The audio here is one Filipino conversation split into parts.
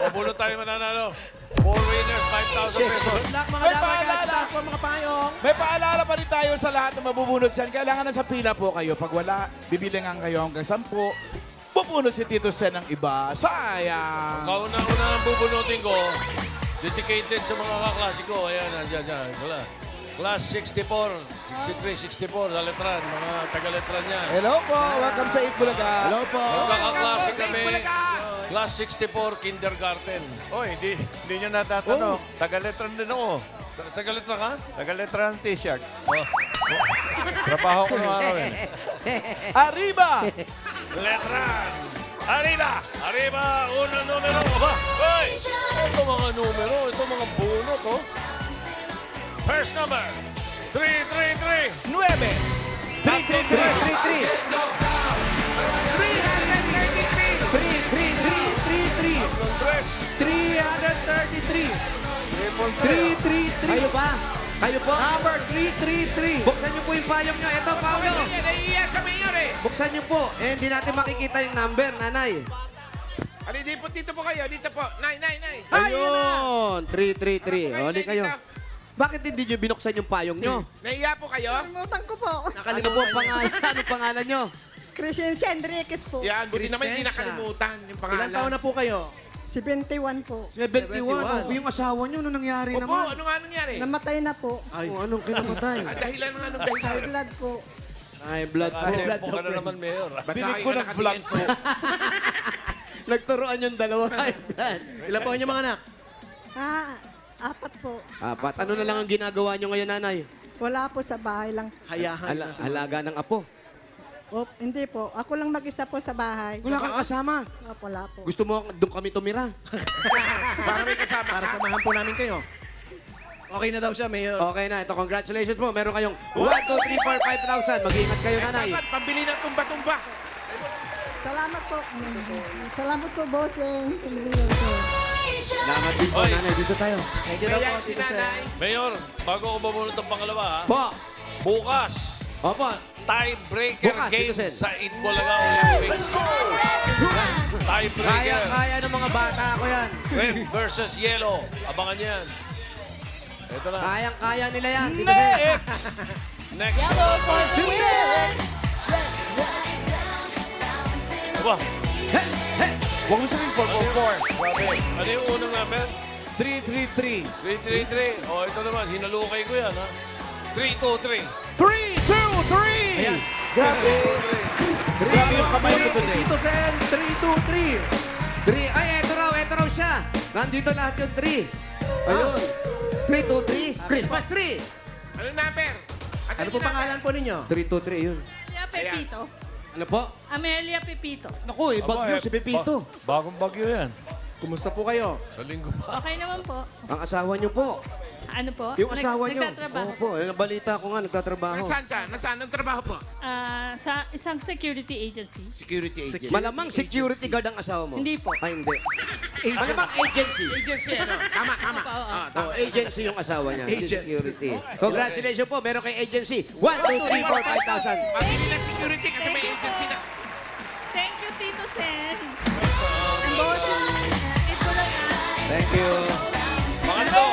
Bulot tayo mananalo. 4 winners, 5,000 pesos. Good luck mga May dapat paalala. taas po mga payong. May paalala pa rin tayo sa lahat na mabubunot dyan. Kailangan nasa pila po kayo. Pag wala, bibilangan kayo hanggang 10. Bubunot si Tito Sen ng iba. Sayang. Kauna-una ang bubunutin ko, dedicated sa mga kaklase ko. Ayan, nandiyan, dyan. Wala. Class 64, 63, 64, sa letran. Mga taga-letran yan. Hello po. Welcome sa Itbulaga. Hello po. Magkakaklase kami. Class 64, kindergarten. Oy, hindi nyo natatanong. Taga-letran din ako. Taga-letran ka? Taga-letran t-shirt. Oh. Trabaho ko ng araw eh. Arriba! Letran! Arriba! Arriba! Unang numero! Aba! Hoy! Ito mga numero. Ito mga bunot, oh. First number. 333. 9. 333. 333. 333. Triple 3. Kayo ba? Kayo po? Number 333. Buksan niyo po yung payong niyo. Ito, payong. Naiiya sa mayor eh. Buksan niyo po. Eh, hindi natin makikita yung number, nanay. Ali, dito po kayo. Dito po. Nay. Ayun! 333. O, di kayo. Dito. Bakit hindi niyo binuksan yung payong niyo? Naiiya po kayo? Kalimutan ko po. Ano po ang pangalan? Anong pangalan niyo? Crescencia Enriquez po. Yan, buti naman hindi Crescencia. nakalimutan yung pangalan. Ilan taon na po kayo? 71 po. 71. O, yung asawa niyo, ano nangyari Opo, naman? ano nga nangyari? Namatay na po. O, anong kinamatay? Dahilan ng anong High dahilan? blood po. Ay, blood po. Kasi po ka na naman, Mayor. Ba't Binig sa ko akin ng vlog nakatingin po. Nagturuan yung dalawa. Ay, blood. Ilan po yung mga anak? Apat po. Apat. Ano na lang ang ginagawa niyo ngayon, nanay? Wala po sa bahay lang. Hayahan. Alaga ng apo. Hindi po. Ako lang mag-isa po sa bahay. Wala kang kasama. Wala po. Gusto mo doon kami tumira? Para may kasama Para ka. samahan po namin kayo. Okay na daw siya, Mayor. Okay na, ito congratulations po. Meron kayong 1, 2, 3, 4, 5,000. Mag-iingat kayo, nanay. Dapat pambili ng tumba-tumba. Salamat po. Salamat po, bossing. Salamat din po, Oy. nanay. Dito tayo. Thank you daw Kaya po, si Tito Sen. nanay. Mayor, bago ko babunot ang pangalawa, ha? Po. Bukas, Opo. tiebreaker Bukas, game Tito Sen. sa Itbulaga Olympics. Tiebreaker. Kaya ng mga bata ko yan. Red versus yellow. Abangan yan. Ito na. Kayang-kaya nila yan. Tito Sen. Next! Next. Aba, Huwag mo sabihin 444. grabe. Ano yung unang number? 333. 333. O, ito naman. Hinalukay ko yan, ha? 323. 323! Ayan. Grabe. Grabe yung kamay ko today. Tito Sen, 323. Ay, eto raw siya. Nandito lahat yung 3. Ayun. 3, 2, 3. Christmas tree. Ano number? Ano po pangalan po ninyo? 3, 2, 3, yun. Amelia Pepito. Ano po? Amelia Pepito. Naku, bagyo si Pepito. Bagong bagyo yan. Kumusta po kayo? Sa linggo pa. Okay naman po. Ang asawa niyo po. Ano po? Yung asawa niyo. Nagtatrabaho. Opo, nabalita ko nga, nagtatrabaho. Nasaan siya? Nasaan? Ang trabaho po? Sa isang security agency. Security agency. Malamang security guard ang asawa mo. Hindi po. Ay, hindi. Malamang agency. Agency, ano? Tama. Oh, agency yung asawa niya. Hindi Agent. security. Congratulations po. Meron kay agency. 1, 2, 3, 4, 5,000. Pabili ng security kasi may agency na. Thank you, Tito Sen. Ang bossing. Ito lang Thank you. Pangatlo.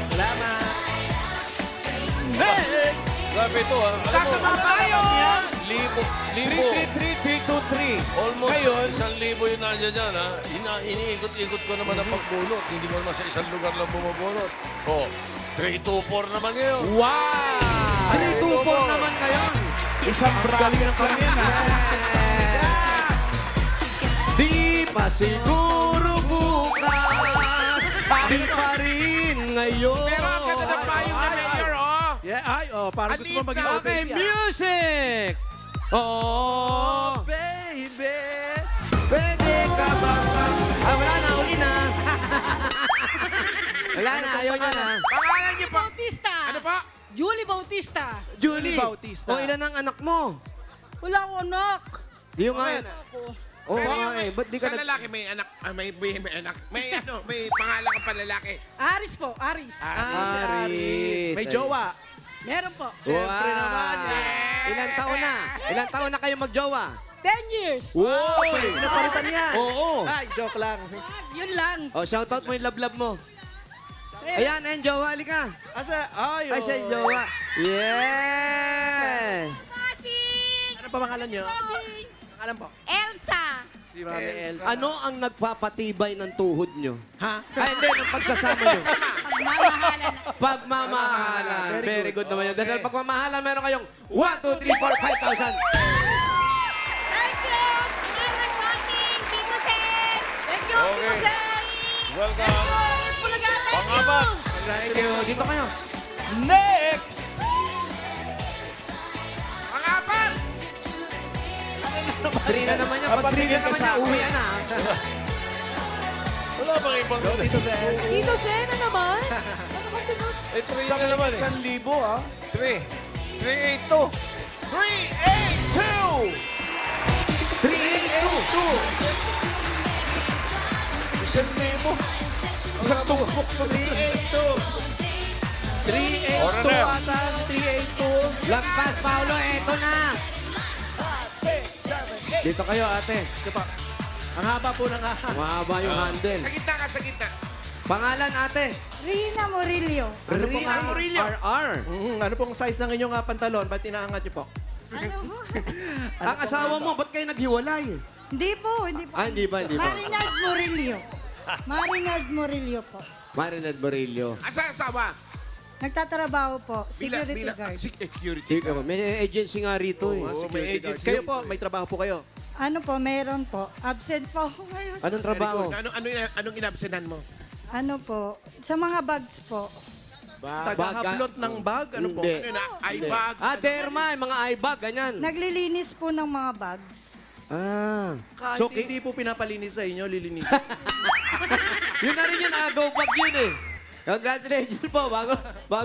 Salamat. Grabe ito, ha? Alam mo, Sasama tayo! libo. 333, 323. Almost Ngayon, 1,000 yung nandiyan dyan, ha? Iniikot-ikot ko naman ang pagbunot. Hindi ko naman sa isang lugar lang bumubunot. O, 324 naman ngayon. wow! 3, 2, 4 naman kayo. Isang bracket pa rin, ha? Di pa siguro bukas. Di pa rin ngayon. Pero ang ganda ng payong na mayor, oh! Yeah, ay, parang gusto mo Anita, maging Okay, OPP. music! Oh, Baby! pwede ka ba? Wala na, uli na. Wala na, ayaw niya na. Pangalan niyo po. Bautista. Ano po? Julie Bautista. Julie, Bautista. o ilan ang anak mo? Wala akong anak. Yung nga. Ako. Oo Pero nga yung eh, ba't di ka sa lalaki may anak, may anak. May pangalan ka pa lalaki. Aris po, Aris. Si Aris. May Ay. jowa. Meron po. Siyempre naman. Ilan taon na? Ilan taon na kayo magjowa? 10 years. Wow! Pinapalitan yan. Oo. Ay, joke lang. Yun lang. Oh, shoutout mo yung love mo. Ayan, ayun, jowa, halika. Asa? Ay, Ay, siya yung jowa. Yeah! Ano pa pangalan nyo? Pangalan po? Elsa. Si Mami Elsa. Ano ang nagpapatibay ng tuhod nyo? Ha? Ay, hindi, ng pagsasama nyo. Pagmamahalan. Pagmamahalan. Very good naman yun. Okay. Dahil pagmamahalan, meron kayong 1, 2, 3, 4, 5,000. Thank you. Salamat, Bossing. Tito Sen. Thank you, Tito Okay. Sen. Welcome. Bulaga, thank you. Pangapat. Thank you. Dito kayo. Next! Pangapat! 3 na naman yan. Pag 3 na naman yan, uwi yan na. Wala bang ibang... Tito Sen. Tito Sen, ano naman? Ano ba sunod? Eh, 3 na naman eh. 1,000 ha? 3. 382. 382! 382. Isang libo. Isang tumpok to 382. 382 Order. ata. 382. Lagpas, Paolo. Eto na. Dito kayo, ate. Ito pa. Ang haba po ng Mahaba yung handle. Sa gitna ka, sa gitna. Pangalan, ate? Rina Murillo. Rina Murillo. RR. Ano pong size ng inyong pantalon? Ba't inaangat niyo po? Ano? Ang asawa mo, ba't kayo naghiwalay? Hindi po, hindi po. Ah, hindi ba, hindi ba? Marinald Murillo. Marinald Murillo po. Marinette Barillo. Asa asawa? Nagtatrabaho po, security Bila, guard. security. Sige, may agency nga rito eh. May agents. Kayo po, may trabaho po kayo. Ano po, meron po. Absent po ako ngayon. Anong trabaho? Anong inabsenan mo? Ano po, sa mga bags po. Taga-hablot ng bag? Ano po? Hindi. Ano na? Eye bags? Ah, derma, yung mga eye bag, ganyan. Naglilinis po ng mga bags. Ah. Kahit So, hindi po pinapalinis sa inyo, lilinis. yun na rin yun, agaw bag yun eh. Congratulations po, bago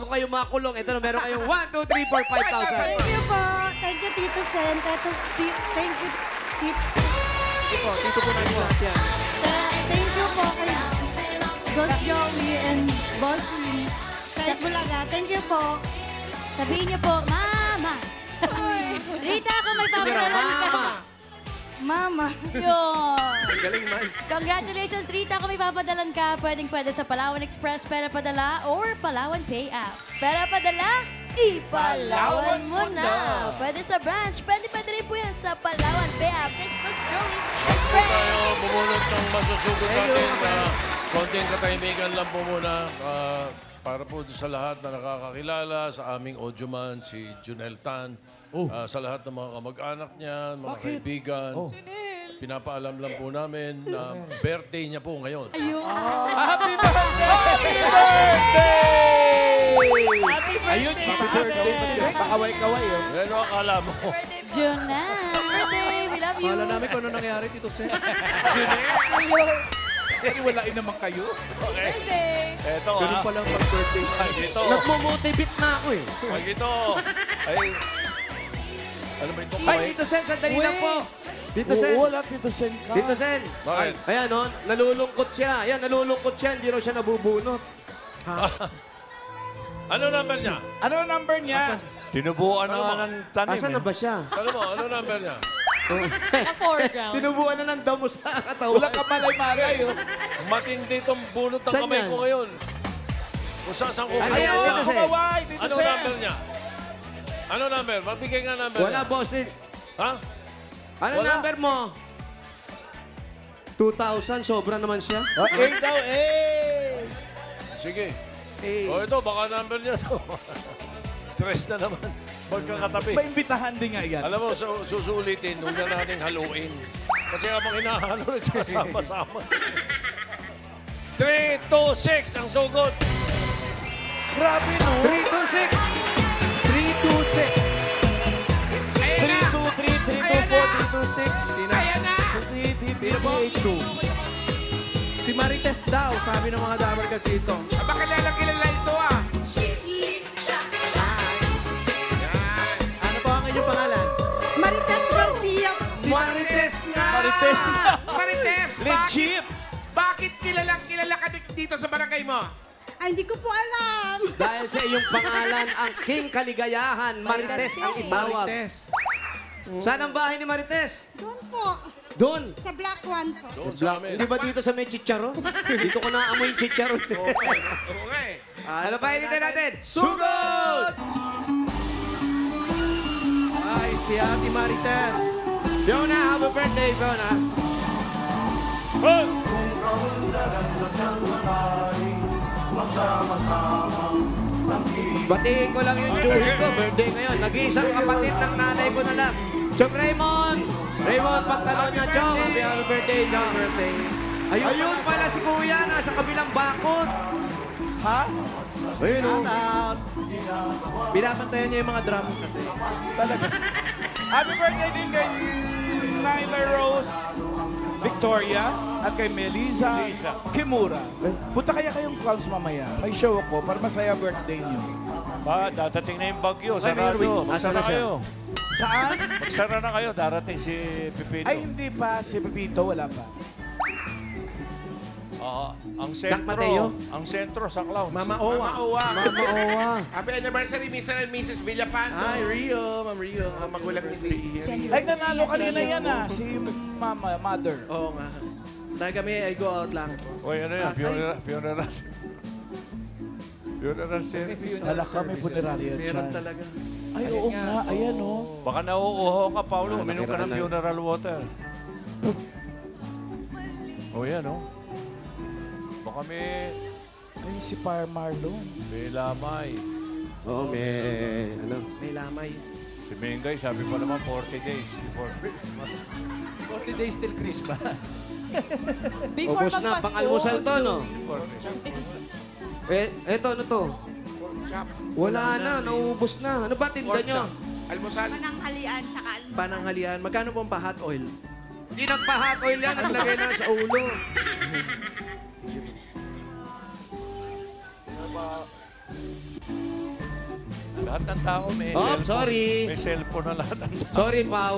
kayo makulong. Ito na, meron kayong 1, 2, 3, 4, 5,000. Thank you po. Thank you, Tito Sen. Thank you, Tito. Ito po, dito po natin lahat yan. Thank you po kay Boss Joey and Boss Lee. Sa Bulaga. Thank you po. Sabihin niyo po, Mama. Rita, ako may papadala Mama. Mama. Yun. Galing, Miles. Congratulations, Rita. Kung may papadalan ka, pwede sa Palawan Express, Pera Padala, or Palawan Pay App. Pera Padala, ipalawan mo na. Pwede sa branch, pwede rin po yan sa Palawan Pay App. Thanks, Boss Joey and Tayo friends. bumunot ng masusugod natin. Konting katahimikan lang po muna. Para po sa lahat na nakakakilala, sa aming audioman, si Junel Tan. Sa lahat ng mga kamag-anak niya, mga kaibigan. Pinapaalam lang po namin na birthday niya po ngayon. Ayun. Happy birthday! Ayun, si birthday. Pakaway-kaway oh. Ano akala mo? Junel, birthday. We love you. Wala namin kung ano nangyari, Tito Sen. Walain naman kayo. Birthday. Eto Ganun ha. pa lang pag-birthday. Pag ito. Nagmumotivate na ako eh. Pag ito. Ay. Ano ba ito? Ay, Tito Sen, sandali lang po. Tito Sen. Oo, wala Tito Sen ka. Tito Sen. Bakit? Ayan, no? Nalulungkot siya. Ayan, nalulungkot siya. Hindi raw siya nabubunot. Ano number niya? Ano ang number niya? Tinubuan na nga ng tanim. Asan na ba siya? Ano mo? Ano number niya? A foreground. Tinubuan na ng damo sa katawan. Wala ka malay-malay oh. Matindi itong bunot ng Saan kamay yan? ko ngayon. Kung saan ko Ayan, Ayun, Tito Sen. kumaway, Tito Ano Sen. number niya? Ano number? Magbigay nga number Wala, niya. boss. Ha? Ano Wala. number mo? 2,000. Sobra naman siya. Oh, daw, eh. Sige. Hey. O ito, baka number niya to. Tres na naman. Magkakatabi. Paimbitahan din nga yan. Alam mo, susulitin, huwag na natin haluin. Kasi habang hinahalo, nagsasama-sama. 3, 2, 6 ang sugod. Grabe no. 326. 323, 324, 326. Ayan na! 382. Si Marites daw, sabi ng mga dabar kasi ito. Baka kilala ito ah. Ano po ang inyong pangalan? Marites Garcia. Marites na! Marites na. Marites, Legit. bakit kilala ka dito sa barangay mo? Ay, hindi ko po alam. Dahil sa iyong pangalan, ang King Kaligayahan, Marites ang itawag. Marites. Saan ang bahay ni Marites? Doon po. Doon. Sa Black One po. Doon sa amin. Hindi ba dito sa may chicharo? Dito ko naamoy yung chicharo. Oo nga eh. Ano pa hinintay natin? Sugod! Ay, si Ate Marites. Fiona, happy birthday, Fiona. Batiin ko lang yung Julie ko. Birthday ngayon. Nag-iisang kapatid ng nanay ko na lang. Chong Raymond! Raymond, pantalon niya, Chong. Happy birthday, Chong. Ayun pala si Kuya, nasa kabilang bakod. Ha? Ayun, oh. Out. Binabantayan niya yung mga drum kasi. Talaga. Happy birthday din kay Nyla Rose, Victoria, at kay Melissa Kimura. Punta kaya kayong Clowns mamaya. May show ako para masaya birthday niyo. Ba, dadating na yung bagyo. Sarado. Asan Magsara na siya? kayo. Saan? Magsara na kayo. Darating si Pipino. Ay, hindi pa. Si Pepito, wala pa. Ang Jack Mateo? sentro. Ang sentro sa clown. Mama Owa. Mauwa. Mama Owa. Happy anniversary, Mr. and Mrs. Villapanto. Ay, Rio. Ma'am Rio. Mga magulang ni Rio. Ay, nanalo kanina yan si mother. Oo nga. Dahil kami ay go out lang. Uy, ano yan? Funeral. Funeral service. Wala kami punerarya Meron dyan. talaga. Ay, oo nga. Ayan, oh. Baka nauuho ka, Paulo. Uminom ka ng nakiraan na. funeral water. Oh, yan, oh. Baka Ay, si Par Marlon. may lamay. Oo, may, ano. May lamay. Si Mengay, sabi pa naman 40 days before Christmas. 40 days till Christmas. Before Ubus na, magpasko. pang-almusal to, no? Before Christmas. Eto, ano to? Shop. Wala na, nauubos na. Ano ba tinda Pork nyo? chop. Almusal. Pananghalian, tsaka Pananghalian. Magkano pong pa-hot oil? Hindi nagpa-hot oil yan, naglagay na sa ulo. Lahat ng tao may Oh, cellphone. sorry. May cellphone na lahat ng tao. Sorry, Pau.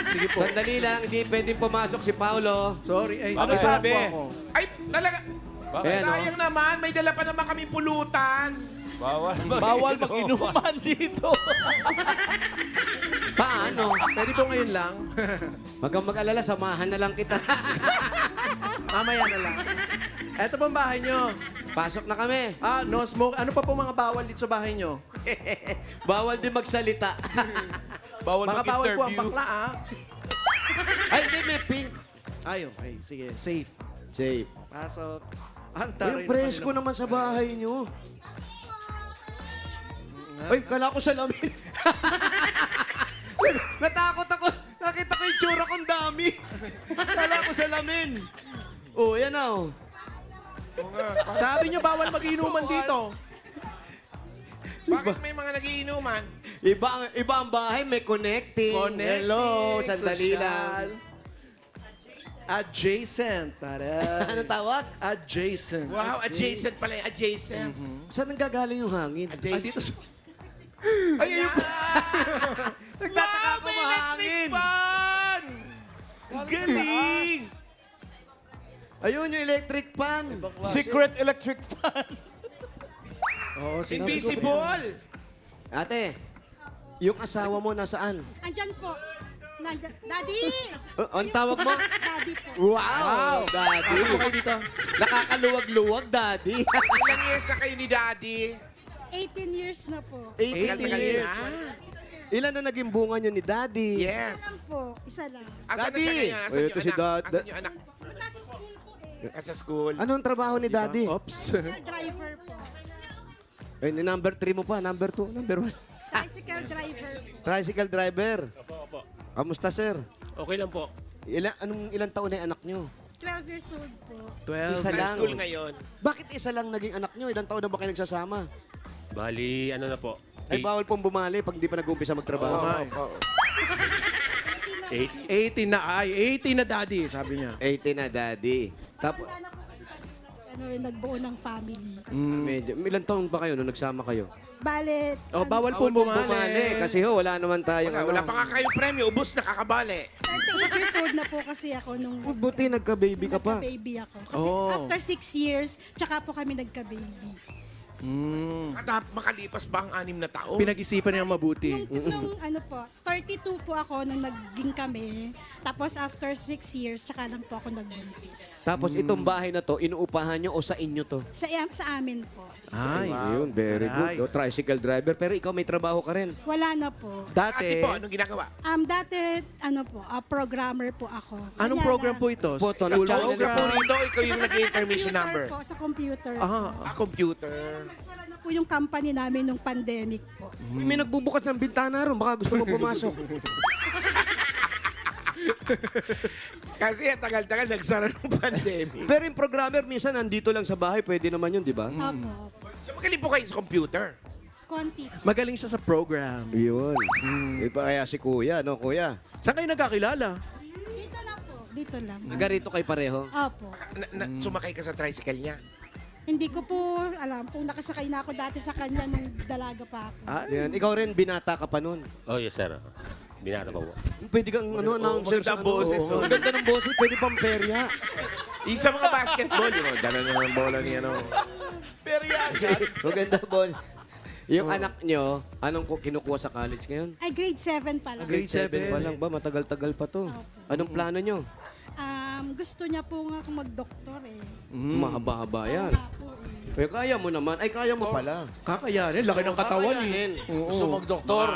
Sige po. Sandali lang, hindi pwedeng pumasok si Paulo. Sorry. Ay, Ano naghanap sabi? po ako. Ay, talaga. Bakit? Ayan, oh. Sayang naman, may dala pa naman kami pulutan. Bawal Bawal mag-inuman dito. Paano? Pwede po ngayon lang. Huwag kang mag-alala, samahan na lang kita. Mamaya na lang. Eto pong bahay nyo. Pasok na kami. Ah, no smoke. Ano pa po mga bawal dito sa bahay nyo? Bawal din magsalita. Bawal Mga bawal po ang mag-interview. bakla, ah. Ay, hindi, may pink. Ay, okay. Sige, safe. Safe. Pasok. Ang Ay, taray yung presko naman sa bahay nyo. Ay, kala ko salamin. Natakot ako. Nakita ko yung tsura kong dami. Kala ko salamin. Oh, yan na, oh. Sabi nyo, bawal mag-inuman dito. Bakit may mga nagiinuman? Iba ang bahay, may connecting. Hello, sandali lang. Adjacent. Taray. Ano tawag? Adjacent. Wow, adjacent pala yung adjacent. Saan nang yung hangin? Ah, dito sa... Ay, ayun pa. Nagtataka ako may mahangin. electric fan! Galing! Ayun yung electric fan. Secret electric fan. Oo, Invisible! Ate, yung asawa mo nasaan? Andyan po. Nandyan. Daddy! Ang tawag mo? Daddy po. Wow! Daddy. Pasok po kayo dito. Nakakaluwag-luwag, Daddy. Ilang years na kayo ni Daddy? 18 years na po. 18 Tagal-tagal years. na. Ilan na naging bunga nyo ni Daddy? Yes. Isa lang po. Isa lang. Asan Daddy! na siya ngayon? Asan Ay, yung ito si anak? Dad. Asan yung anak? Nasa school po eh. Nasa school. Anong trabaho ni Daddy? Oops. Driver po. Ay, number 3 mo pa, number 2, number 1. Tricycle driver po. Tricycle driver. Kamusta, sir? Okay lang po. Ilang taon na yung anak nyo? 12 years old po. 12. Isa Sa lang. school ngayon. Bakit isa lang naging anak nyo? Ilang taon na ba kayo nagsasama? Bali, ano na po? Ay, bawal pong bumali pag di pa nag-umpisa magtrabaho. Oo. 18 na. Ay, 18 na daddy, sabi niya. 18 na, Daddy. Tapos, Wala na po kasi kami nagbuo ng family. medyo, ilang taon ba kayo nung nagsama kayo? Bale, Oh, bawal po bumali. Kasi wala naman tayong Wala pa nga kayong premyo. Ubus na kakabali. 38 years old na po kasi ako nung Buti nagka-baby ka pa. nagka-baby ako. Kasi Oh. after 6 years, tsaka po kami nagka-baby. Makalipas ba ang 6 na taon? Pinag-isipan niya mabuti. Nung ano po, 32 po ako nung naging kami. Tapos after 6 years, tsaka lang po ako nagbuntis. Tapos itong bahay na to, inuupahan nyo o sa inyo to? Sa amin po. Ay, Yun, very good. Aray. No? Tricycle driver. Pero ikaw may trabaho ka rin. Wala na po. Ate Dati, po, anong ginagawa? Dati, ano po, programmer po ako. anong Kanya program lang. po ito? Photo, School nag-channel program? Puro ito, ikaw yung nag-intermission Computer number. po, sa computer. Computer. Nagsara na po yung company namin nung pandemic po. May nagbubukas ng bintana ron. Baka gusto mo pumasok. Kasi tagal-tagal nagsara ng pandemic. Pero yung programmer, minsan nandito lang sa bahay. Pwede naman yun, di ba? Opo. So magaling po kayo sa computer. Konti. Magaling siya sa program. Yun. Iba kaya si kuya, no kuya? Saan kayo nagkakilala? Dito lang po. Dito lang. Nagarito kayo pareho? Opo. Sumakay ka sa tricycle niya. Hindi ko po alam kung nakasakay na ako dati sa kanya nung dalaga pa ako. Yan. Ikaw rin, binata ka pa nun. Oh, yes, sir. Binata pa po. Pwede kang announcer maganda sa ang boses, Oo, oh. Ang ganda ng boses, pwede pang perya. Yung sa mga basketball, yun, dala na ng bola niya, no? Pero yan, Maganda boses. Yung anak nyo, anong kinukuha sa college ngayon? Ay, grade 7 pa lang. Grade 7. Pa lang ba? Matagal-tagal pa to. Anong plano nyo? Gusto niya po nga akong mag-doktor eh. Mahaba-haba yan. Wala po eh. Eh, kaya mo naman. Ay, kaya mo pala. Kakayanin. Laki ng katawan eh. Kakayanin. Gusto mag-doktor?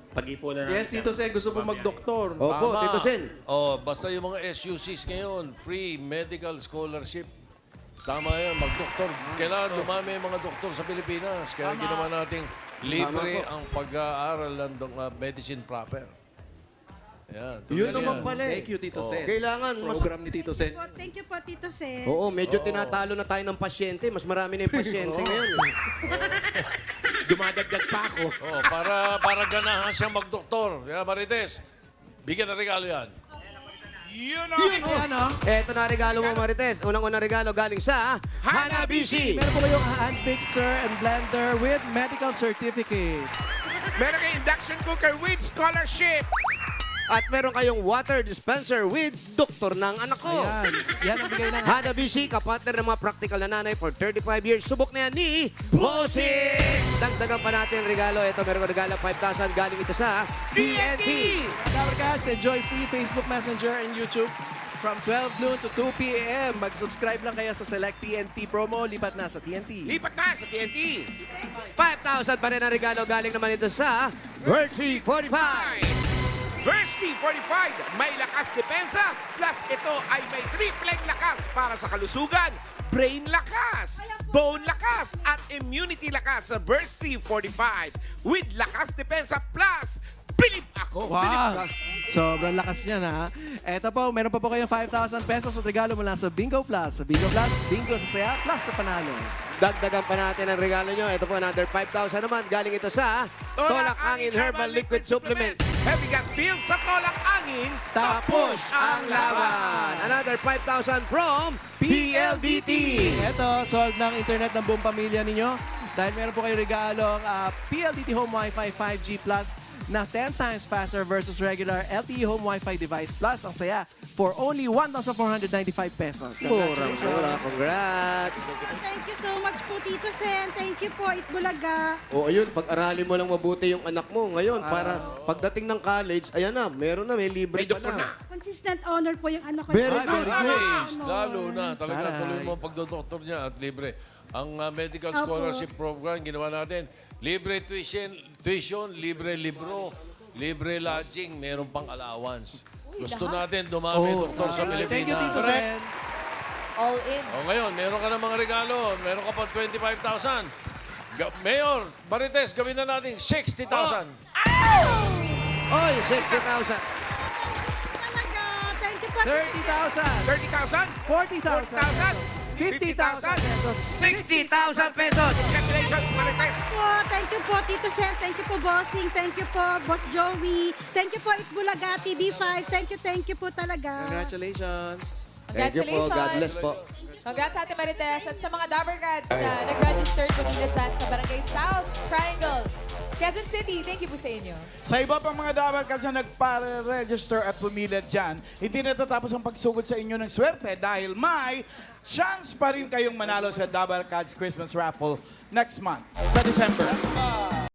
Pag-ipunan Yes, Tito Sen, gusto po mag-doktor. Opo, Tama. Tito Sen. Oh, basta yung mga SUCs ngayon, free medical scholarship. Tama yan, mag-doktor. Kailangan dumami yung mga doktor sa Pilipinas. Kaya ginawa nating libre Tama po. ang pag-aaral ng medicine proper. Yan. Yun tulad naman yan. pala eh. Thank you, Tito Sen. Kailangan mas... Program ni Tito Sen. Thank you po, Tito Sen. Oo, medyo tinatalo na tayo ng pasyente. Mas marami na yung pasyente ngayon. eh. Dumadagdag pa ako. Oh, para ganahan siyang mag-doktor. Kaya Marites, bigyan ng regalo yan. Eto na regalo mo, Marites. Unang-unang regalo galing sa Hanabishi. Meron po kayong hand mixer and blender with medical certificate. Meron kayong induction cooker with scholarship. At meron kayong water dispenser with doktor ng anak ko. Ayan. Yan ang bigay ng Hanabishi, kapatner ng mga practical na nanay for 35 years. Subok na yan ni Bossing! Dagdagan pa natin ang regalo. Ito, meron ko regalo 5,000 galing ito sa TNT. Guys, enjoy free Facebook Messenger and YouTube from 12 noon to 2 p.m. Mag-subscribe lang kayo sa Select TNT promo. Lipat na sa TNT. Lipat na sa TNT. 5,000 pa rin ang regalo. Galing naman ito sa Virtue 45. Firstly, 45, may lakas depensa, plus ito ay may tripleng lakas para sa kalusugan, brain lakas, bone lakas, at immunity lakas sa Burst 345 with lakas depensa plus bilib ako. Bilib Wow! ka. Sobrang lakas niya na. Eto po, meron pa po kayong 5,000 pesos at regalo mula sa Bingo Plus. Sa Bingo Plus, bingo sa saya, plus sa panalo. Dagdagan pa natin ang regalo nyo. Ito po, another 5,000 naman. Galing ito sa Tolak Angin Herbal Liquid Supplement. Heavy gas pills sa tolak angin, Tapos ang laban. Another 5,000 from PLDT. Eto, solve ng internet ng buong pamilya ninyo. Dahil meron po kayong regalong PLDT Home Wi-Fi 5G Plus na 10 times faster versus regular LTE Home Wi-Fi device plus ang saya for only 1,495 pesos. Mura. Congrats. Thank you so much po, Tito Sen. Thank you po, Itbulaga. O ayun, pag-aralin mo lang mabuti yung anak mo. Ngayon, para pagdating ng college, ayan na, meron na, may libre may doktor na. na. Consistent honor po yung anak ko. Very Ay, good. Grace, honor. lalo na. Talaga Saray. tuloy mo ang pagdodoktor niya at libre. Ang medical Opo. scholarship program, ginawa natin, libre tuition, libre libro, libre lodging, meron pang allowance. Gusto natin dumami doktor sa Pilipinas. Thank you, Tito Sen. All in. O ngayon, meron ka ng mga regalo. Meron ka pang 25,000. Mayor, Marites, gawin na natin 60,000. Oy, 60,000. Talaga. Thank you po. 30,000. 30,000, 40,000. 50,000 pesos. 60,000 pesos. Congratulations, Marites. Po. Thank you po, Tito Sen. Thank you po, Bossing. Thank you po, Boss Joey. Thank you po, Itbulaga, TV5. Thank you po talaga. Congratulations. Thank you po. God bless po. Congrats sa Ate Marites at sa mga Dabber Cats na nag-register po ninyo dyan sa Barangay South Triangle, Quezon City, thank you po sa inyo. Sa iba pang mga Dabar Cats na nagpare-register at pumila dyan, hindi natatapos ang pagsugod sa inyo ng swerte dahil may chance pa rin kayong manalo sa Dabar Cats Christmas Raffle next month, sa December.